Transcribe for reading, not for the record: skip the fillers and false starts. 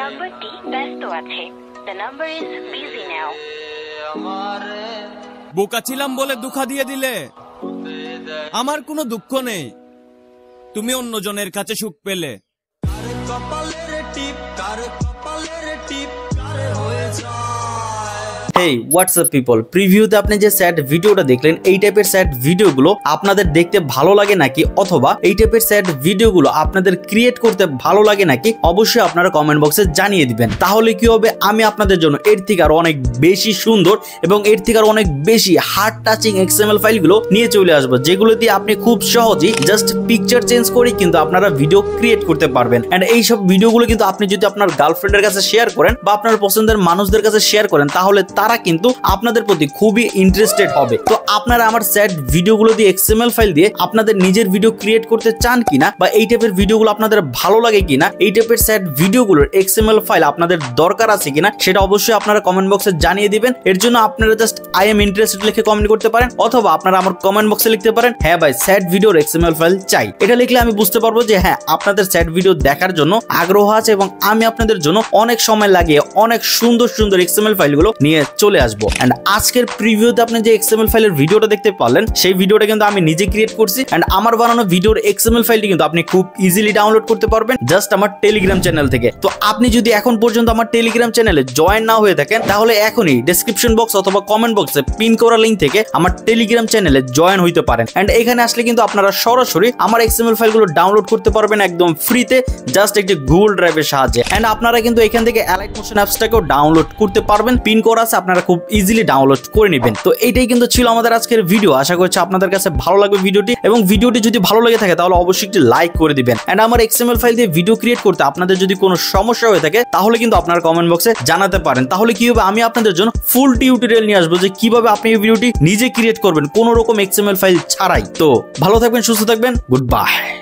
নাম্বারটি ব্যস্ত আছে। The number is busy now. বোকা ছিলাম বলে দুঃখা দিয়ে দিলে। আমার কোনো দুঃখ নেই, তুমি অন্যজনের কাছে সুখ পেলে। হেই হোয়াটসঅ্যাপ পিপল, প্রিভিউতে আপনি যে স্যাড ভিডিওটা দেখলেন, এই টাইপের স্যাড ভিডিওগুলো আপনাদের দেখতে ভালো লাগে নাকি, অথবা এই টাইপের স্যাড ভিডিওগুলো আপনাদের ক্রিয়েট করতে ভালো লাগে নাকি, অবশ্যই আপনারা কমেন্ট বক্সে জানিয়ে দিবেন। তাহলে কি হবে, আমি আপনাদের জন্য এর থেকে আরো অনেক বেশি সুন্দর এবং এর থেকে আরো অনেক বেশি হার্ট টাচিং এক্সএমএল ফাইলগুলো নিয়ে চলে আসবো, যেগুলো দিয়ে আপনি খুব সহজেই জাস্ট পিকচার চেঞ্জ করে কিন্তু আপনারা ভিডিও ক্রিয়েট করতে পারবেন। এন্ড এইসব ভিডিওগুলো কিন্তু আপনি যদি আপনার গার্লফ্রেন্ডের কাছে শেয়ার করেন বা আপনার পছন্দের মানুষদের কাছে শেয়ার করেন, তাহলে তারা কিন্তু আপনাদের প্রতি খুবই ইন্টারেস্টেড হবে। তো আপনারা আমার স্যাড ভিডিওগুলো দিয়ে এক্সএমএল ফাইল দিয়ে আপনাদের নিজের ভিডিও ক্রিয়েট করতে চান কিনা, বা এই টাইপের ভিডিওগুলো আপনাদের ভালো লাগে কিনা, এই টাইপের স্যাড ভিডিওগুলোর এক্সএমএল ফাইল আপনাদের দরকার আছে কিনা, সেটা অবশ্যই আপনারা কমেন্ট বক্সে জানিয়ে দিবেন। এর জন্য আপনারা জাস্ট আই এম ইন্টারেস্টেড লিখে কমেন্ট করতে পারেন, অথবা আপনারা আমার কমেন্ট বক্সে লিখতে পারেন হ্যাঁ ভাই স্যাড ভিডিওর এক্সএমএল ফাইল চাই। এটা লিখলে আমি বুঝতে পারবো যে হ্যাঁ আপনাদের স্যাড ভিডিও দেখার জন্য আগ্রহ আছে, এবং আমি আপনাদের জন্য অনেক সময় লাগিয়ে অনেক সুন্দর সুন্দর এক্সএমএল ফাইলগুলো নিয়ে চলে আসবো। এন্ড আজকের প্রিভিউতে আপনি যে এক্সএমএল ফাইলের ভিডিওটা দেখতে পারলেন, সেই ভিডিওটা কিন্তু আমি নিজে ক্রিয়েট করছি। এন্ড আমার বানানো ভিডিওর এক্সএমএল ফাইলটি কিন্তু আপনি খুব ইজিলি ডাউনলোড করতে পারবেন জাস্ট আমার টেলিগ্রাম চ্যানেল থেকে। তো আপনি যদি এখন পর্যন্ত আমার টেলিগ্রাম চ্যানেলে জয়েন না হয়ে থাকেন, তাহলে এখনই ডেসক্রিপশন বক্স অথবা কমেন্ট বক্সে পিন করা লিংক থেকে আমার টেলিগ্রাম চ্যানেলে জয়েন হইতে পারেন। এন্ড এখানে আসলে কিন্তু আপনারা সরাসরি আমার এক্সএমএল ফাইলগুলো ডাউনলোড করতে পারবেন একদম ফ্রিতে, জাস্ট একটি গুগল ড্রাইভের সাহায্যে। এন্ড আপনারা কিন্তু এখান থেকে অ্যালাইট মোশন অ্যাপসটাকেও ডাউনলোড করতে পারবেন, পিন করা আছে, আপনারা খুব ইজিলি ডাউনলোড করে নেবেন। তো এইটাই কিন্তু ছিল আমাদের আজকের ভিডিও। আশা করছি আপনাদের কাছে ভালো লাগবে ভিডিওটি, এবং ভিডিওটি যদি ভালো লেগে থাকে তাহলে অবশ্যই একটি লাইক করে দিবেন। এন্ড আমার এক্সএমএল ফাইল দিয়ে ভিডিও ক্রিয়েট করতে আপনাদের যদি কোনো সমস্যা হয়ে থাকে, তাহলে কিন্তু আপনারা কমেন্ট বক্সে জানাতে পারেন। তাহলে কি হবে, আমি আপনাদের জন্য ফুল টিউটোরিয়াল নিয়ে আসবো যে কিভাবে আপনি এই ভিডিওটি নিজে ক্রিয়েট করবেন কোনো রকম এক্সএমএল ফাইল ছাড়াই। তো ভালো থাকবেন, সুস্থ থাকবেন, গুড বাই।